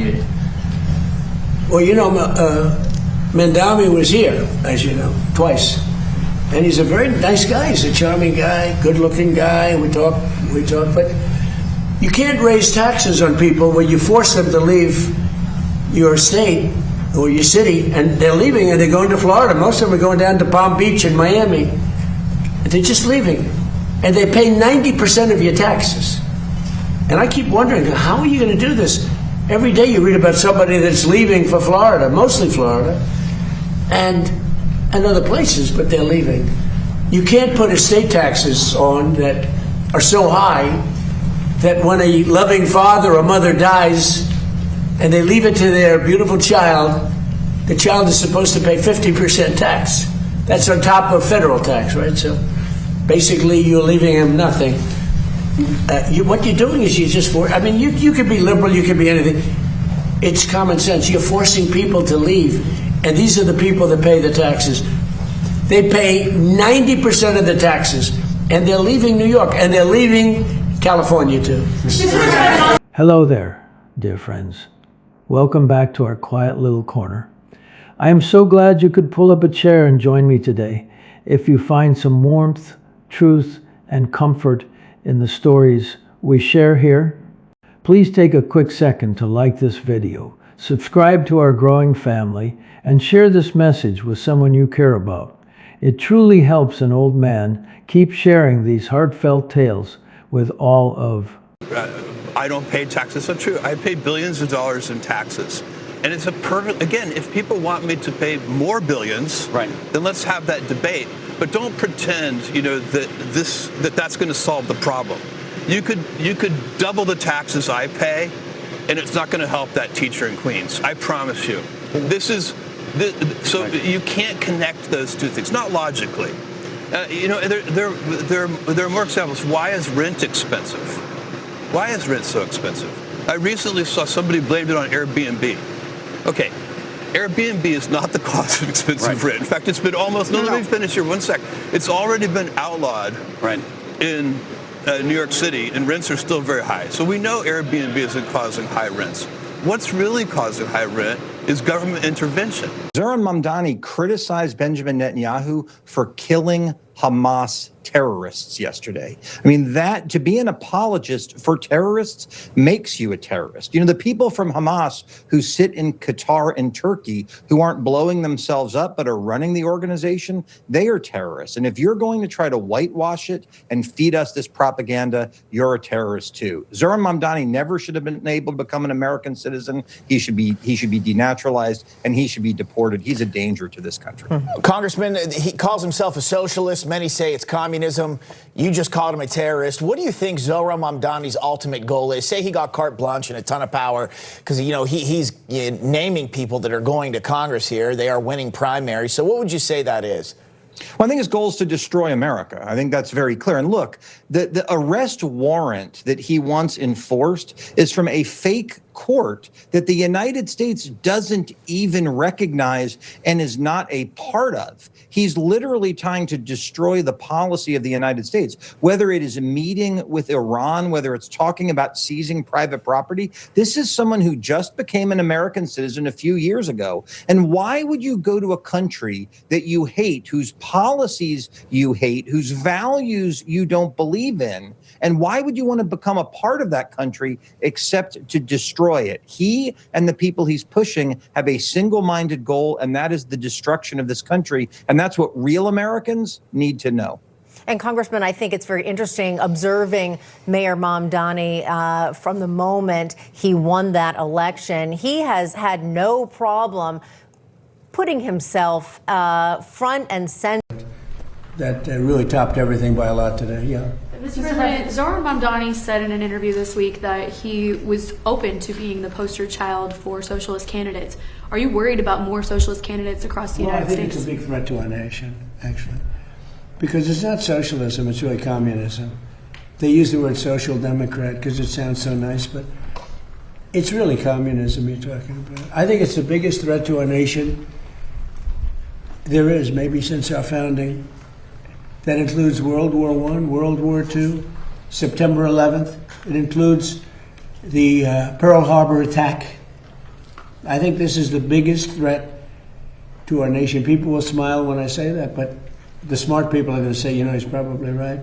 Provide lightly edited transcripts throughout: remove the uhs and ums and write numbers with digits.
year. Well, you know, Mamdani was here, as you know, twice. And he's a very nice guy. He's a charming guy, good-looking guy. We talk, but you can't raise taxes on people when you force them to leave your state or your city, and they're leaving and they're going to Florida. Most of them are going down to Palm Beach and Miami. They're just leaving. And they pay 90% of your taxes. And I keep wondering, how are you going to do this? Every day you read about somebody that's leaving for Florida, mostly Florida, and other places, but they're leaving. You can't put estate taxes on that are so high that when a loving father or mother dies and they leave it to their beautiful child, the child is supposed to pay 50% tax. That's on top of federal tax, right? So basically you're leaving him nothing. What you're doing is you could be liberal, you could be anything. It's common sense. You're forcing people to leave, and these are the people that pay the taxes. They pay 90% of the taxes, and they're leaving New York, and they're leaving California too. Hello there, dear friends. Welcome back to our quiet little corner. I am so glad you could pull up a chair and join me today. If you find some warmth, truth, and comfort in the stories we share here, please take a quick second to like this video, subscribe to our growing family, and share this message with someone you care about. It truly helps an old man keep sharing these heartfelt tales with all of. I don't pay taxes. That's true. I pay billions of dollars in taxes. And it's a perfect, again, if people want me to pay more billions, right, then let's have that debate. But don't pretend, that that's going to solve the problem. You could double the taxes I pay, and it's not going to help that teacher in Queens. I promise you. So you can't connect those two things, not logically. There are more examples. Why is rent expensive? Why is rent so expensive? I recently saw somebody blamed it on Airbnb. Okay, Airbnb is not the cause of expensive rent. In fact, it's been almost, let me finish here 1 sec. It's already been outlawed in New York City, and rents are still very high. So we know Airbnb isn't causing high rents. What's really causing high rent is government intervention. Zohran Mamdani criticized Benjamin Netanyahu for killing Hamas terrorists yesterday. I mean, that to be an apologist for terrorists makes you a terrorist. The people from Hamas who sit in Qatar and Turkey who aren't blowing themselves up but are running the organization, they are terrorists. And if you're going to try to whitewash it and feed us this propaganda, you're a terrorist too. Zohran Mamdani never should have been able to become an American citizen. He should be denaturalized, and he should be deported. He's a danger to this country. Congressman, he calls himself a socialist. Many say it's communism. You just called him a terrorist. What do you think Zohran Mamdani's ultimate goal is? Say he got carte blanche and a ton of power because, he's naming people that are going to Congress here. They are winning primaries. So what would you say that is? Well, I think his goal is to destroy America. I think that's very clear. And look, the arrest warrant that he wants enforced is from a fake court that the United States doesn't even recognize and is not a part of. He's literally trying to destroy the policy of the United States, whether it is a meeting with Iran, whether it's talking about seizing private property. This is someone who just became an American citizen a few years ago. And why would you go to a country that you hate, whose policies you hate, whose values you don't believe in? And why would you want to become a part of that country except to destroy it? He and the people he's pushing have a single-minded goal, and that is the destruction of this country. And that's what real Americans need to know. And Congressman, I think it's very interesting observing Mayor Mamdani from the moment he won that election. He has had no problem putting himself front and center. That really topped everything by a lot today, yeah. Mr. President, Zohran Mamdani said in an interview this week that he was open to being the poster child for socialist candidates. Are you worried about more socialist candidates across the United States? I think it's a big threat to our nation, actually. Because it's not socialism, it's really communism. They use the word social democrat because it sounds so nice, but it's really communism you're talking about. I think it's the biggest threat to our nation there is, maybe since our founding. That includes World War I, World War II, September 11th. It includes the Pearl Harbor attack I think this is the biggest threat to our nation. People will smile when I say that, but the smart people are going to say, he's probably right.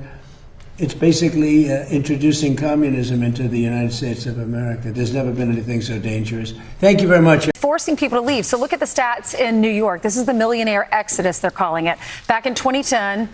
It's basically introducing communism into the United States of America. There's never been anything so dangerous. Thank you very much. Forcing people to leave. So look at the stats in New York. This is the millionaire exodus, they're calling it. Back in 2010,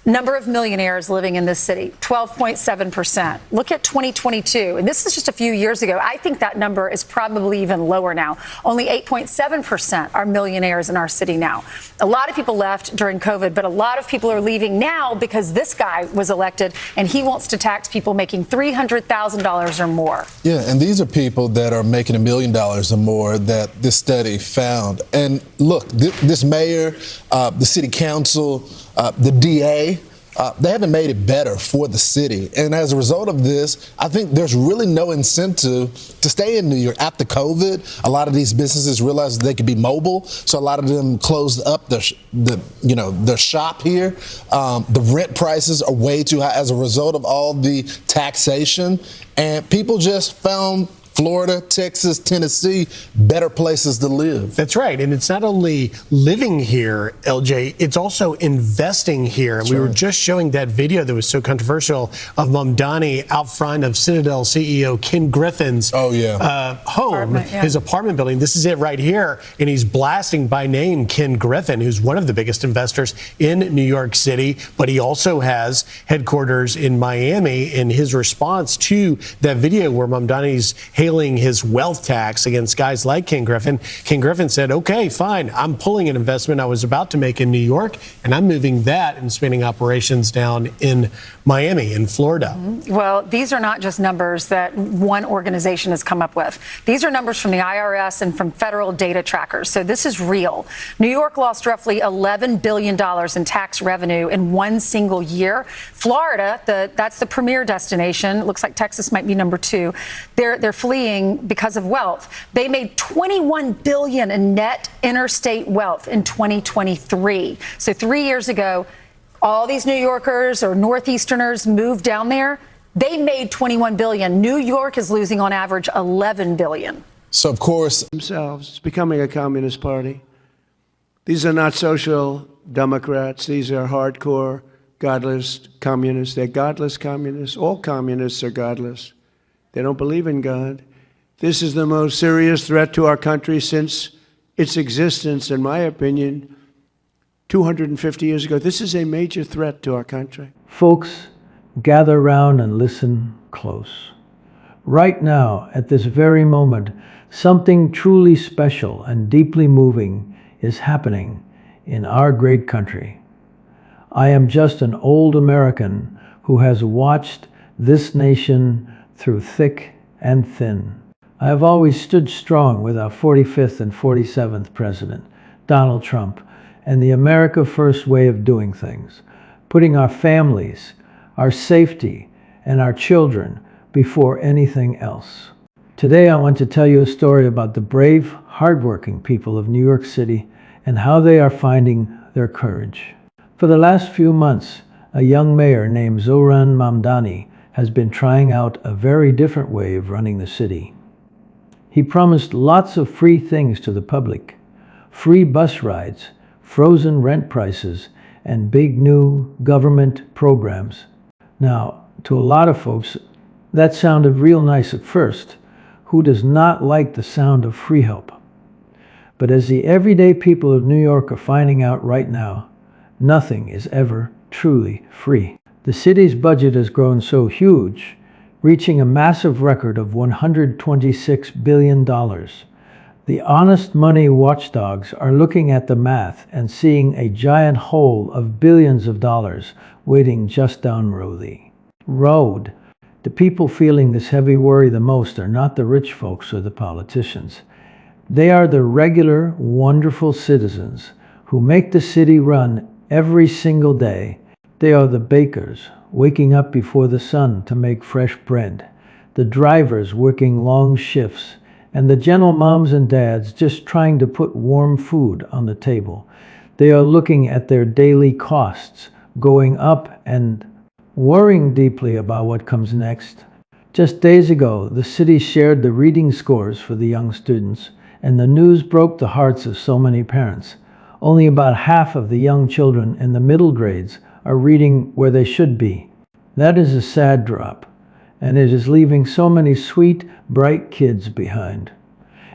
number of millionaires living in this city, 12.7%. Look at 2022, and this is just a few years ago. I think that number is probably even lower now. Only 8.7% are millionaires in our city now. A lot of people left during COVID, but a lot of people are leaving now because this guy was elected and he wants to tax people making $300,000 or more. Yeah, and these are people that are making $1 million or more that this study found. And look, this mayor, the city council, the DA, they haven't made it better for the city. And as a result of this, I think there's really no incentive to stay in New York. After COVID, a lot of these businesses realized they could be mobile, so a lot of them closed up their shop here. The rent prices are way too high as a result of all the taxation, and people just found Florida, Texas, Tennessee, better places to live. That's right. And it's not only living here, LJ, it's also investing here. And we were just showing that video that was so controversial of Mamdani out front of Citadel CEO Ken Griffin's home, his apartment building. This is it right here. And he's blasting by name Ken Griffin, who's one of the biggest investors in New York City. But he also has headquarters in Miami. In his response to that video where Mamdani's hailing his wealth tax against guys like Ken Griffin said, okay, fine, I'm pulling an investment I was about to make in New York, and I'm moving that and spinning operations down in Miami, in Florida. Well, these are not just numbers that one organization has come up with. These are numbers from the IRS and from federal data trackers. So this is real. New York lost roughly $11 billion in tax revenue in one single year. Florida, that's the premier destination. It looks like Texas might be number 2. They're fleeing because of wealth. They made $21 billion in net interstate wealth in 2023. So 3 years ago, all these New Yorkers or Northeasterners moved down there. They made $21 billion. New York is losing on average $11 billion. So, of course, themselves. It's becoming a communist party. These are not social democrats. These are hardcore, godless communists. They're godless communists. All communists are godless. They don't believe in God. This is the most serious threat to our country since its existence, in my opinion, 250 years ago. This is a major threat to our country. Folks, gather round and listen close. Right now, at this very moment, something truly special and deeply moving is happening in our great country. I am just an old American who has watched this nation through thick and thin. I have always stood strong with our 45th and 47th President, Donald Trump, and the America First way of doing things, putting our families, our safety, and our children before anything else. Today I want to tell you a story about the brave, hardworking people of New York City and how they are finding their courage. For the last few months, a young mayor named Zohran Mamdani has been trying out a very different way of running the city. He promised lots of free things to the public, free bus rides, frozen rent prices, and big new government programs. Now, to a lot of folks, that sounded real nice at first. Who does not like the sound of free help? But as the everyday people of New York are finding out right now, nothing is ever truly free. The city's budget has grown so huge, reaching a massive record of $126 billion. The honest money watchdogs are looking at the math and seeing a giant hole of billions of dollars waiting just down the road. The people feeling this heavy worry the most are not the rich folks or the politicians. They are the regular, wonderful citizens who make the city run every single day. They are the bakers, waking up before the sun to make fresh bread, the drivers working long shifts, and the gentle moms and dads just trying to put warm food on the table. They are looking at their daily costs going up and worrying deeply about what comes next. Just days ago, the city shared the reading scores for the young students, and the news broke the hearts of so many parents. Only about half of the young children in the middle grades are reading where they should be. That is a sad drop, and it is leaving so many sweet, bright kids behind.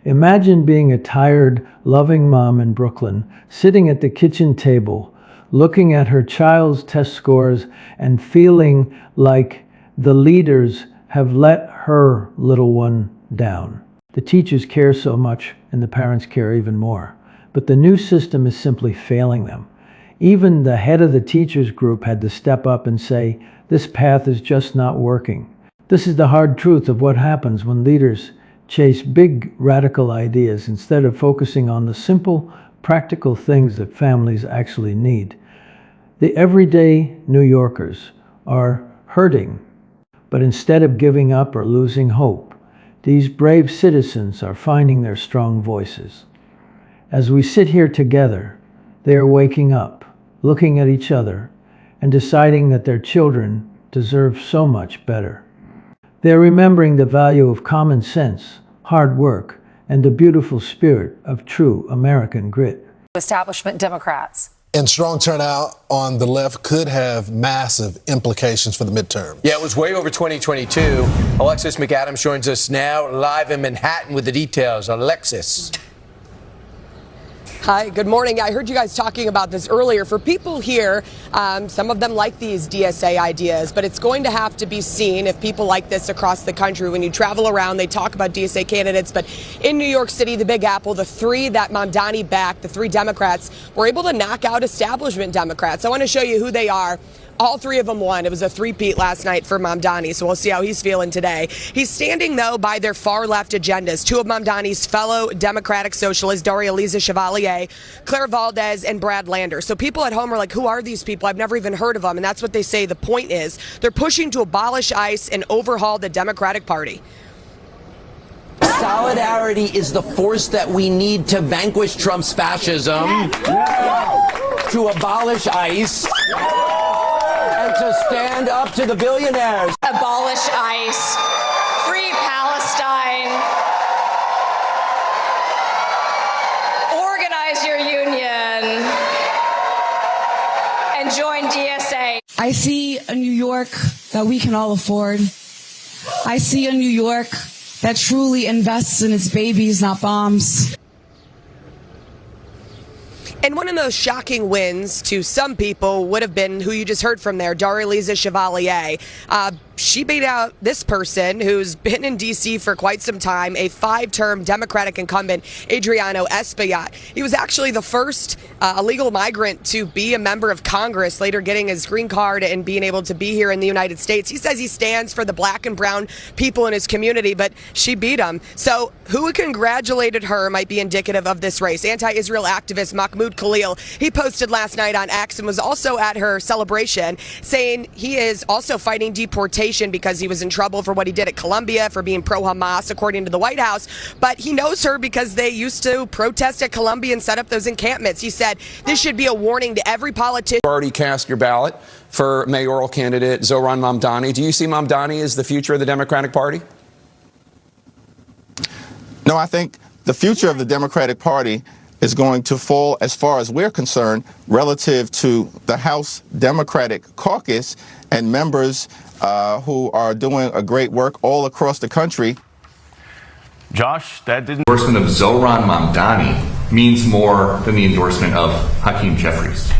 Imagine being a tired, loving mom in Brooklyn, sitting at the kitchen table, looking at her child's test scores and feeling like the leaders have let her little one down. The teachers care so much, and the parents care even more. But the new system is simply failing them. Even the head of the teachers group had to step up and say, this path is just not working. This is the hard truth of what happens when leaders chase big, radical ideas instead of focusing on the simple, practical things that families actually need. The everyday New Yorkers are hurting, but instead of giving up or losing hope, these brave citizens are finding their strong voices. As we sit here together, they are waking up, looking at each other, and deciding that their children deserve so much better. They are remembering the value of common sense, hard work, and the beautiful spirit of true American grit. Establishment Democrats. And strong turnout on the left could have massive implications for the midterm. Yeah, it was way over 2022. Alexis McAdams joins us now live in Manhattan with the details. Alexis. Hi, good morning. I heard you guys talking about this earlier. For people here, some of them like these DSA ideas, but it's going to have to be seen if people like this across the country. When you travel around, they talk about DSA candidates, but in New York City, the Big Apple, the three that Mamdani backed, the three Democrats, were able to knock out establishment Democrats. I want to show you who they are. All three of them won. It was a three-peat last night for Mamdani, so we'll see how he's feeling today. He's standing, though, by their far-left agendas. Two of Mamdani's fellow Democratic socialists, Doraliza Chevalier, Claire Valdez, and Brad Lander. So people at home are like, who are these people? I've never even heard of them, and that's what they say the point is. They're pushing to abolish ICE and overhaul the Democratic Party. Solidarity is the force that we need to vanquish Trump's fascism, to abolish ICE, and to stand up to the billionaires. Abolish ICE, free Palestine, organize your union, and join DSA. I see a New York that we can all afford. I see a New York that truly invests in its babies, not bombs. And one of those shocking wins to some people would have been who you just heard from there, Doraliza Chevalier. She beat out this person who's been in D.C. for quite some time, a 5-term Democratic incumbent, Adriano Espaillat. He was actually the first illegal migrant to be a member of Congress, later getting his green card and being able to be here in the United States. He says he stands for the black and brown people in his community, but she beat him. So who congratulated her might be indicative of this race. Anti-Israel activist Mahmoud Khalil, he posted last night on X and was also at her celebration, saying he is also fighting deportation because he was in trouble for what he did at Columbia, for being pro-Hamas, according to the White House. But he knows her because they used to protest at Columbia and set up those encampments. He said this should be a warning to every politician. You've already cast your ballot for mayoral candidate Zohran Mamdani. Do you see Mamdani as the future of the Democratic Party? No, I think the future of the Democratic Party is going to fall, as far as we're concerned, relative to the House Democratic Caucus and members who are doing a great work all across the country. Josh, that didn't. The endorsement of Zohran Mamdani means more than the endorsement of Hakeem Jeffries.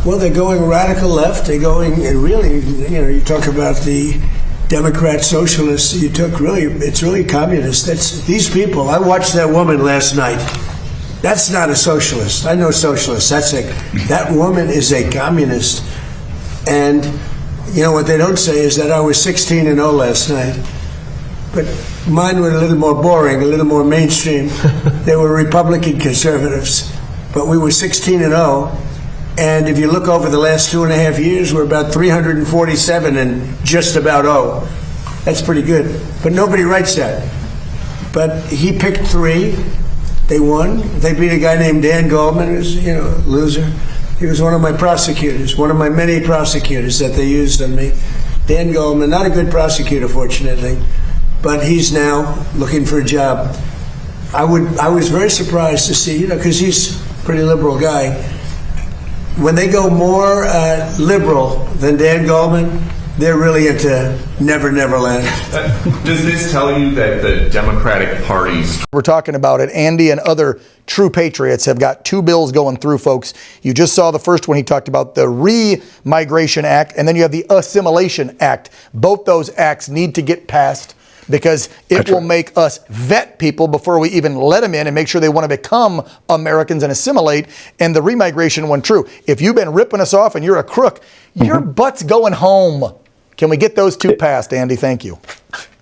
Well, they're going radical left. They're going really, you talk about the Democrat socialists. It's really communist. These people. I watched that woman last night. That's not a socialist. I know socialists. That woman is a communist. And what they don't say is that I was 16-0 last night. But mine were a little more boring, a little more mainstream. They were Republican conservatives. But we were 16-0. And if you look over the last 2.5 years, we're about 347 and just about 0. That's pretty good. But nobody writes that. But he picked 3. They won. They beat a guy named Dan Goldman, who's, a loser. He was one of my prosecutors, one of my many prosecutors that they used on me. Dan Goldman, not a good prosecutor, fortunately, but he's now looking for a job. I was very surprised to see, because he's a pretty liberal guy. When they go more liberal than Dan Goldman, they're really into Never Never Land. Does this tell you that the Democratic Party's... We're talking about it. Andy and other true patriots have got 2 bills going through, folks. You just saw the first one. He talked about the Re-Migration Act, and then you have the Assimilation Act. Both those acts need to get passed because it will make us vet people before we even let them in and make sure they want to become Americans and assimilate. And the remigration one, true. If you've been ripping us off and you're a crook, your butt's going home. Can we get those 2 passed, Andy? Thank you.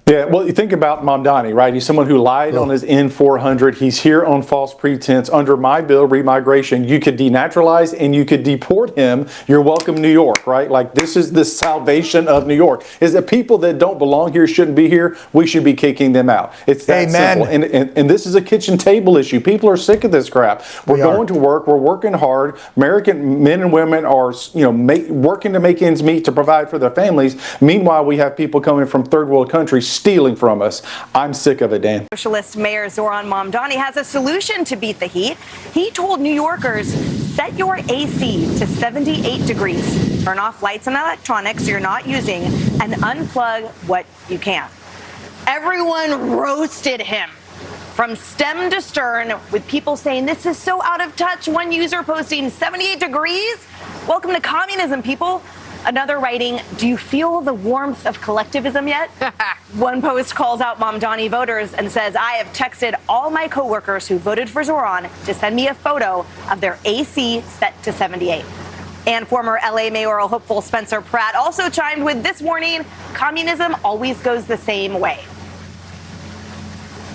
Yeah, well, you think about Mamdani, right? He's someone who lied on his N-400. He's here on false pretense. Under my bill, remigration, you could denaturalize and you could deport him. You're welcome, New York, right? Like, this is the salvation of New York. Is that people that don't belong here shouldn't be here. We should be kicking them out. It's that simple. And this is a kitchen table issue. People are sick of this crap. We're going to work. We're working hard. American men and women are, working to make ends meet to provide for their families. Meanwhile, we have people coming from third world countries stealing from us. I'm sick of it, Dan. Socialist Mayor Zohran Mamdani has a solution to beat the heat. He told New Yorkers, set your AC to 78 degrees. Turn off lights and electronics you're not using and unplug what you can. Everyone roasted him from stem to stern, with people saying this is so out of touch. One user posting 78 degrees. Welcome to communism, people. Another writing, do you feel the warmth of collectivism yet? One post calls out Mamdani voters and says, I have texted all my coworkers who voted for Zohran to send me a photo of their AC set to 78. And former LA mayoral hopeful Spencer Pratt also chimed with this warning, communism always goes the same way.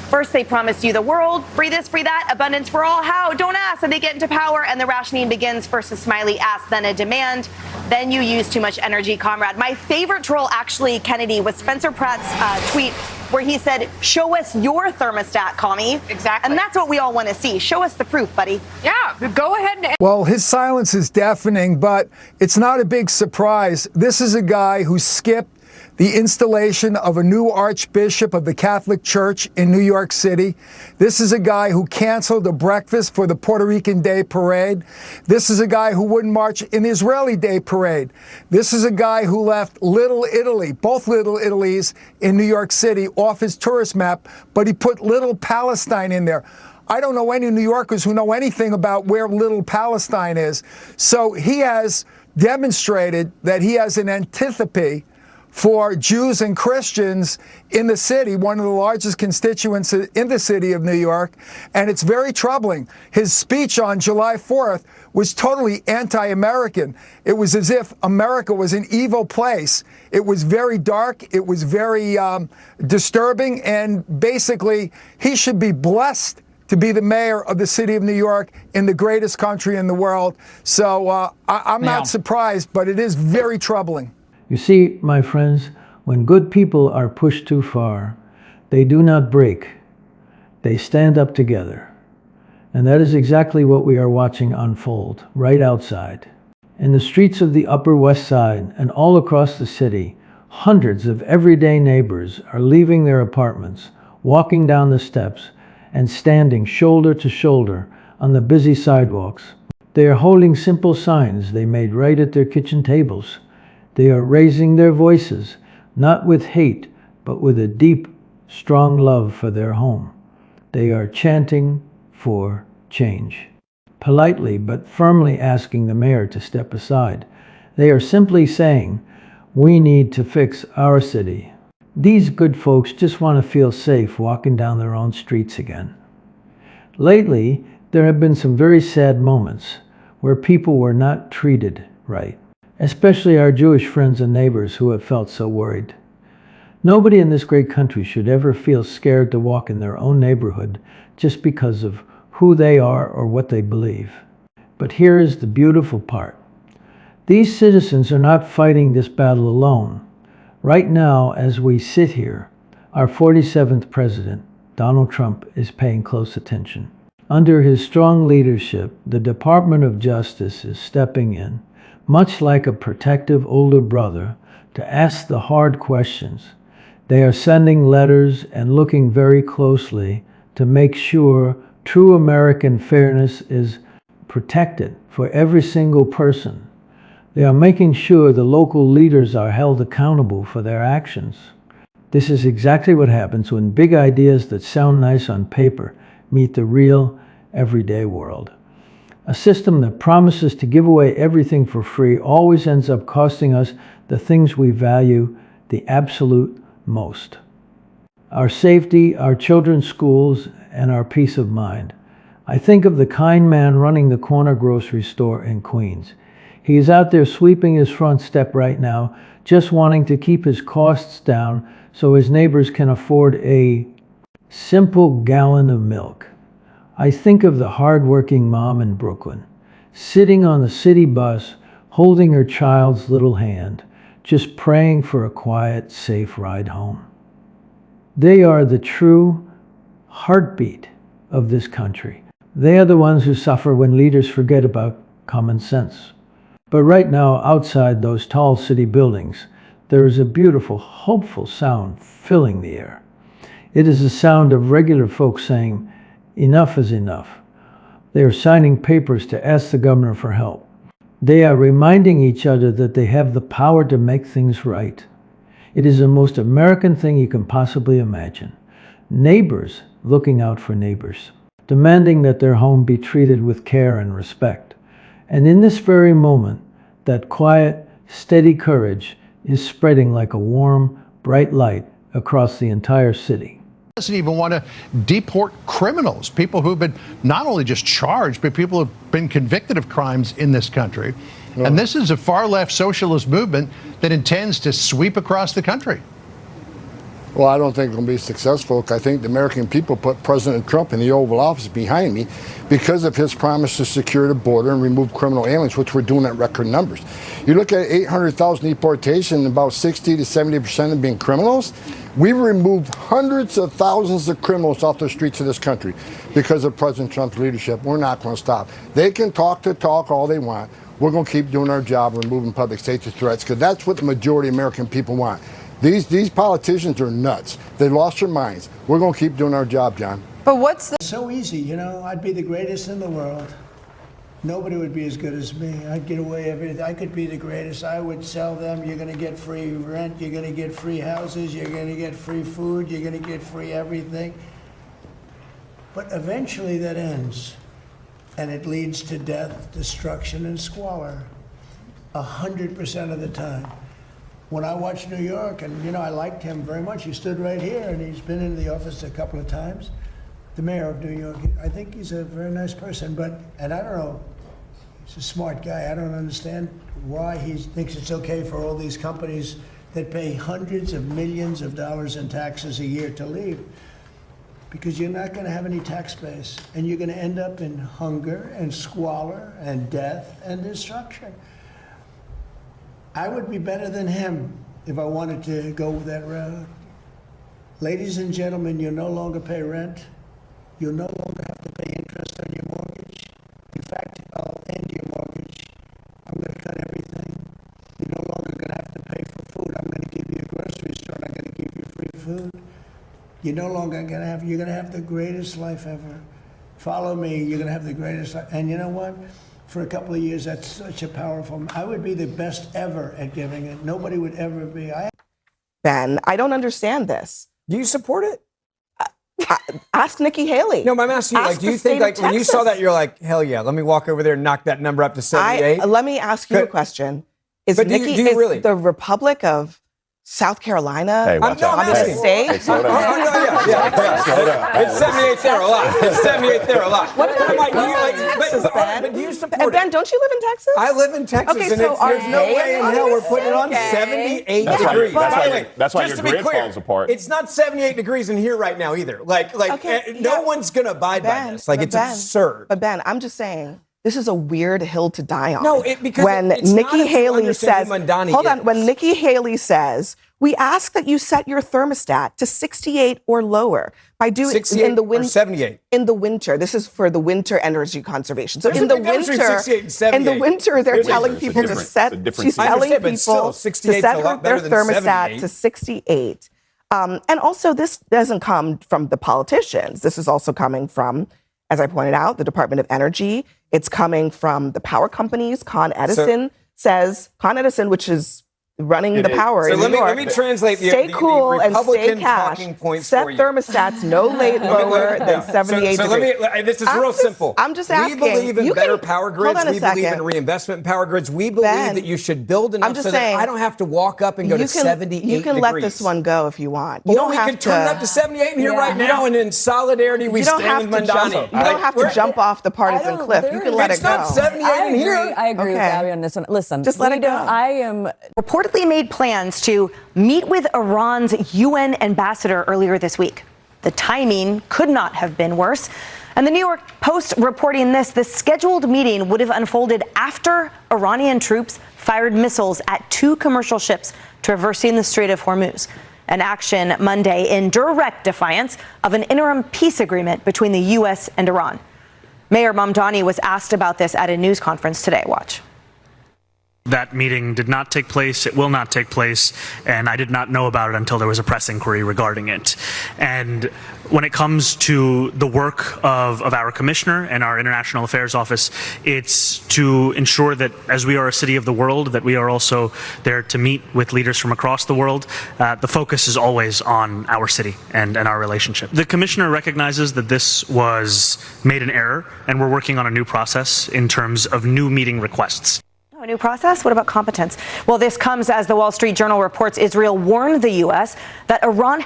First, they promise you the world, free this, free that, abundance for all. How? Don't ask. And they get into power and the rationing begins. First a smiley ask, then a demand. Then you use too much energy, comrade. My favorite troll, actually, Kennedy, was Spencer Pratt's tweet where he said, show us your thermostat, commie. Exactly. And that's what we all want to see. Show us the proof, buddy. Yeah, go ahead and... Well, his silence is deafening, but it's not a big surprise. This is a guy who skipped the installation of a new archbishop of the Catholic Church in New York City. This is a guy who canceled a breakfast for the Puerto Rican Day Parade. This is a guy who wouldn't march in the Israeli Day Parade. This is a guy who left Little Italy, both Little Italys in New York City, off his tourist map, but he put Little Palestine in there. I don't know any New Yorkers who know anything about where Little Palestine is. So he has demonstrated that he has an antipathy for Jews and Christians in the city, one of the largest constituents in the city of New York, and it's very troubling. His speech on July 4th was totally anti-American. It was as if America was an evil place. It was very dark, it was very disturbing, and basically he should be blessed to be the mayor of the city of New York in the greatest country in the world. So I'm not surprised, but it is very troubling. You see, my friends, when good people are pushed too far, they do not break. They stand up together. And that is exactly what we are watching unfold right outside. In the streets of the Upper West Side and all across the city, hundreds of everyday neighbors are leaving their apartments, walking down the steps, and standing shoulder to shoulder on the busy sidewalks. They are holding simple signs they made right at their kitchen tables. They are raising their voices, not with hate, but with a deep, strong love for their home. They are chanting for change. Politely but firmly asking the mayor to step aside. They are simply saying, we need to fix our city. These good folks just want to feel safe walking down their own streets again. Lately, there have been some very sad moments where people were not treated right. Especially our Jewish friends and neighbors who have felt so worried. Nobody in this great country should ever feel scared to walk in their own neighborhood just because of who they are or what they believe. But here is the beautiful part. These citizens are not fighting this battle alone. Right now, as we sit here, our 47th president, Donald Trump, is paying close attention. Under his strong leadership, the Department of Justice is stepping in, much like a protective older brother, to ask the hard questions. They are sending letters and looking very closely to make sure true American fairness is protected for every single person. They are making sure the local leaders are held accountable for their actions. This is exactly what happens when big ideas that sound nice on paper meet the real, everyday world. A system that promises to give away everything for free always ends up costing us the things we value the absolute most. Our safety, our children's schools, and our peace of mind. I think of the kind man running the corner grocery store in Queens. He is out there sweeping his front step right now, just wanting to keep his costs down so his neighbors can afford a simple gallon of milk. I think of the hard-working mom in Brooklyn, sitting on the city bus, holding her child's little hand, just praying for a quiet, safe ride home. They are the true heartbeat of this country. They are the ones who suffer when leaders forget about common sense. But right now, outside those tall city buildings, there is a beautiful, hopeful sound filling the air. It is the sound of regular folks saying, enough is enough. They are signing papers to ask the governor for help. They are reminding each other that they have the power to make things right. It is the most American thing you can possibly imagine. Neighbors looking out for neighbors, demanding that their home be treated with care and respect. And in this very moment, that quiet, steady courage is spreading like a warm, bright light across the entire city. Doesn't even want to deport criminals, people who've been not only just charged, but people who've been convicted of crimes in this country. And this is a far-left socialist movement that intends to sweep across the country. Well, I don't think it'll be successful. I think the American people put President Trump in the Oval Office behind me because of his promise to secure the border and remove criminal aliens, which we're doing at record numbers. You look at 800,000 deportations, about 60 to 70% of them being criminals. We've removed hundreds of thousands of criminals off the streets of this country because of President Trump's leadership. We're not going to stop. They can talk the talk all they want. We're going to keep doing our job, removing public safety threats, because that's what the majority of American people want. These politicians are nuts. They lost their minds. We're going to keep doing our job, John. But what's the... So easy, you know, I'd be the greatest in the world. Nobody would be as good as me. I'd get away everything. I could be the greatest. I would sell them. You're going to get free rent. You're going to get free houses. You're going to get free food. You're going to get free everything. But eventually that ends. And it leads to death, destruction, and squalor. 100% of the time. When I watched New York, and you know, I liked him very much. He stood right here, and he's been in the office a couple of times. The mayor of New York, I think he's a very nice person, and I don't know, he's a smart guy. I don't understand why he thinks it's okay for all these companies that pay hundreds of millions of dollars in taxes a year to leave. Because you're not going to have any tax base, and you're going to end up in hunger and squalor and death and destruction. I would be better than him if I wanted to go that route. Ladies and gentlemen, you'll no longer pay rent. You'll no longer have to pay interest on your mortgage. In fact, I'll end your mortgage. I'm going to cut everything. You're no longer going to have to pay for food. I'm going to give you a grocery store, and I'm going to give you free food. You're no longer going to have, you're going to have the greatest life ever. Follow me, you're going to have the greatest life. And you know what? For a couple of years, that's such a powerful, I would be the best ever at giving it. Nobody would ever be. Ben, I don't understand this. Do you support it? Ask Nikki Haley. No, I'm asking you, like, do you think, like, when you saw that, you're like, hell yeah, let me walk over there and knock that number up to 78? Let me ask you a question. Is Nikki, do you really? The Republic of South Carolina, Hey, watch out. I'm a state? Hey, slow down. It's 78 there a lot. It's 78 there a lot. What about do you support Ben, don't you live in Texas? I live in Texas, Okay, and so there's no way in hell we're putting it on 78 degrees. That's why your grid falls apart. It's not 78 degrees in here right now either. No one's going to abide by this. Like, it's absurd. But Ben, I'm just saying, this is a weird hill to die on. No, because when it's Nikki not Haley says, hold on, when Nikki Haley says, we ask that you set your thermostat to 68 or lower by doing 68 in the or 78 in the winter. This is for the winter energy conservation. So There's in a the big difference between winter, 68 and 78. in the winter, they're There's telling a people to difference. set. It's a difference. She's I telling understand, but people still, to 68 's set a lot their better than thermostat 78. to 68. And also, this doesn't come from the politicians. This is also coming from, as I pointed out, the Department of Energy. It's coming from the power companies. Con Edison, which is running the power in New York. Let me translate stay cool and stay Republican cash. talking points Set for you. thermostats no lower than 78 degrees. This is real simple. I'm just asking. We believe in better power grids. Hold on a We believe second. in reinvestment in power grids. We believe that you should build enough so that I don't have to walk up and go to 78 degrees. You can let this one go if you want. You Or don't we have could turn it up to 78 in here right now, and in solidarity we stand with Mamdani. You don't have to jump off the partisan cliff. You can let it go. It's not 78 in here. I agree with Abby on this one. Listen, just let it go. I am reportedly made plans to meet with Iran's UN ambassador earlier this week. The timing could not have been worse. And the New York Post reporting this, the scheduled meeting would have unfolded after Iranian troops fired missiles at 2 commercial ships traversing the Strait of Hormuz. An action Monday in direct defiance of an interim peace agreement between the U.S. and Iran. Mayor Mamdani was asked about this at a news conference today. Watch. That meeting did not take place. It will not take place. And I did not know about it until there was a press inquiry regarding it. And when it comes to the work of our commissioner and our international affairs office, it's to ensure that as we are a city of the world, that we are also there to meet with leaders from across the world. The focus is always on our city and our relationship. The commissioner recognizes that this was made an error, and we're working on a new process in terms of new meeting requests. A new process? What about competence? Well, this comes as the Wall Street Journal reports Israel warned the U.S. that Iran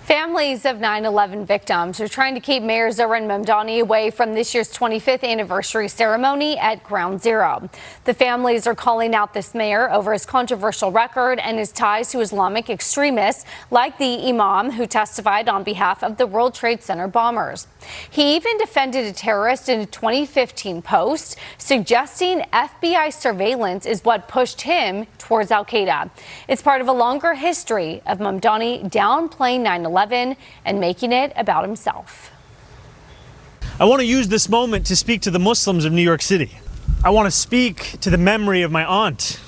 Families of 9/11 victims are trying to keep Mayor Zohran Mamdani away from this year's 25th anniversary ceremony at Ground Zero. The families are calling out this mayor over his controversial record and his ties to Islamic extremists, like the imam who testified on behalf of the World Trade Center bombers. He even defended a terrorist in a 2015 post, suggesting FBI surveillance is what pushed him towards al-Qaeda. It's part of a longer history of Mamdani downplaying 9/11 and making it about himself. I want to use this moment to speak to the Muslims of New York City. I want to speak to the memory of my aunt,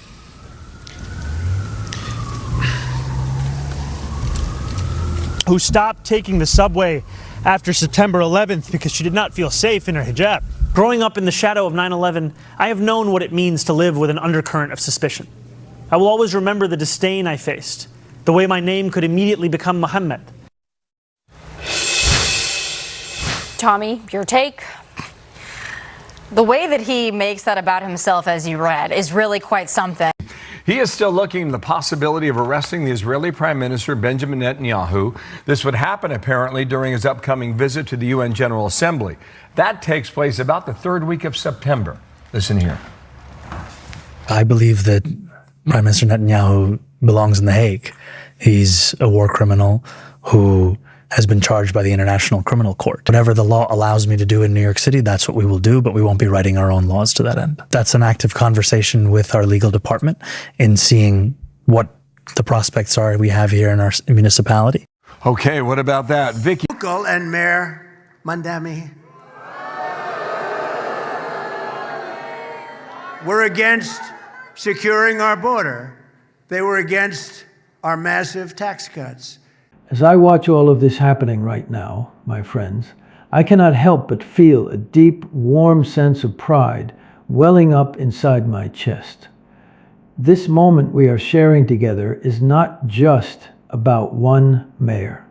who stopped taking the subway after September 11th because she did not feel safe in her hijab. Growing up in the shadow of 9/11, I have known what it means to live with an undercurrent of suspicion. I will always remember the disdain I faced, the way my name could immediately become Muhammad. Tommy, your take? The way that he makes that about himself, as you read, is really quite something. He is still looking at the possibility of arresting the Israeli Prime Minister Benjamin Netanyahu. This would happen apparently during his upcoming visit to the UN General Assembly. That takes place about the 3rd week of September. Listen here. I believe that Prime Minister Netanyahu belongs in The Hague. He's a war criminal who has been charged by the International Criminal Court. Whatever the law allows me to do in New York City, that's what we will do, but we won't be writing our own laws to that end. That's an active conversation with our legal department in seeing what the prospects are we have here in our municipality. Okay, what about that? Vicky. And Mayor Mamdani. We're against securing our border. They were against our massive tax cuts. As I watch all of this happening right now, my friends, I cannot help but feel a deep, warm sense of pride welling up inside my chest. This moment we are sharing together is not just about one mayor,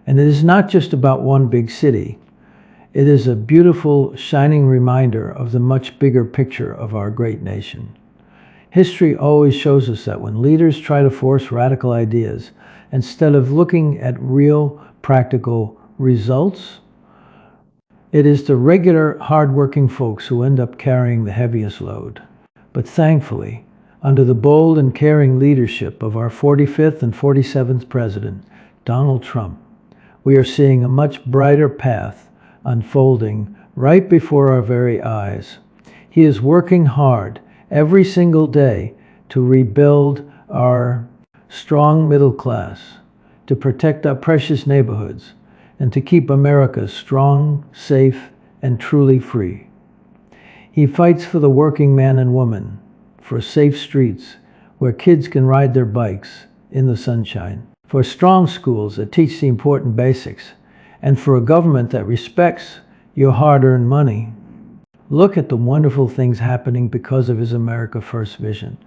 and it is not just about one big city. It is a beautiful, shining reminder of the much bigger picture of our great nation. History always shows us that when leaders try to force radical ideas, instead of looking at real, practical results, it is the regular, hard-working folks who end up carrying the heaviest load. But thankfully, under the bold and caring leadership of our 45th and 47th President, Donald Trump, we are seeing a much brighter path unfolding right before our very eyes. He is working hard every single day to rebuild our strong middle class, to protect our precious neighborhoods, and to keep America strong, safe, and truly free. He fights for the working man and woman, for safe streets where kids can ride their bikes in the sunshine, for strong schools that teach the important basics, and for a government that respects your hard-earned money. Look at the wonderful things happening because of his America First vision.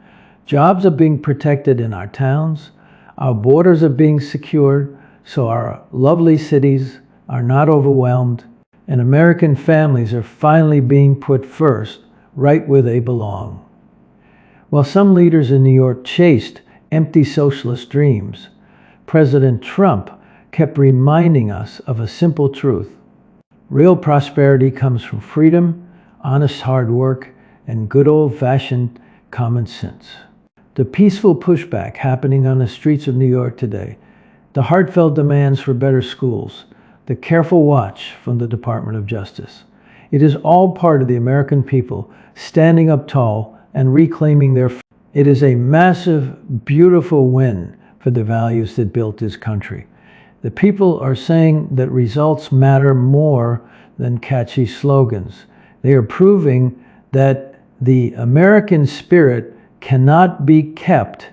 Jobs are being protected in our towns, our borders are being secured, so our lovely cities are not overwhelmed, and American families are finally being put first, right where they belong. While some leaders in New York chased empty socialist dreams, President Trump kept reminding us of a simple truth. Real prosperity comes from freedom, honest hard work, and good old-fashioned common sense. The peaceful pushback happening on the streets of New York today, the heartfelt demands for better schools, the careful watch from the Department of Justice. It is all part of the American people standing up tall and reclaiming their freedom. It is a massive, beautiful win for the values that built this country. The people are saying that results matter more than catchy slogans. They are proving that the American spirit cannot be kept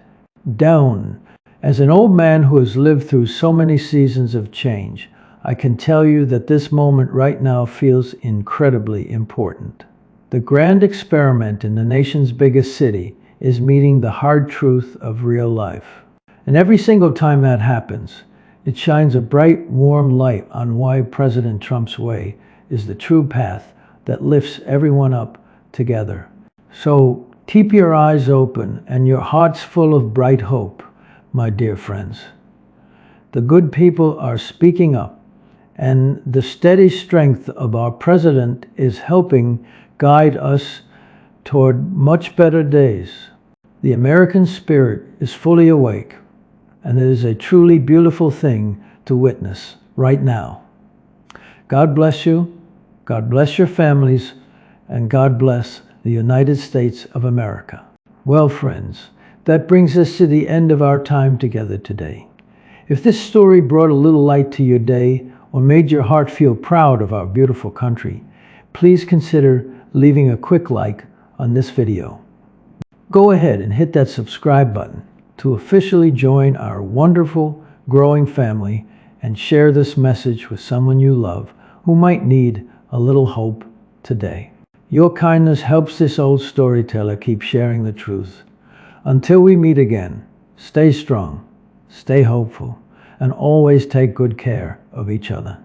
down. As an old man who has lived through so many seasons of change, I can tell you that this moment right now feels incredibly important. The grand experiment in the nation's biggest city is meeting the hard truth of real life. And every single time that happens, it shines a bright, warm light on why President Trump's way is the true path that lifts everyone up together. So keep your eyes open and your hearts full of bright hope, my dear friends. The good people are speaking up, and the steady strength of our president is helping guide us toward much better days. The American spirit is fully awake, and it is a truly beautiful thing to witness right now. God bless you, God bless your families, and God bless the United States of America. Well, friends, that brings us to the end of our time together today. If this story brought a little light to your day or made your heart feel proud of our beautiful country, please consider leaving a quick like on this video. Go ahead and hit that subscribe button to officially join our wonderful, growing family and share this message with someone you love who might need a little hope today. Your kindness helps this old storyteller keep sharing the truth. Until we meet again, stay strong, stay hopeful, and always take good care of each other.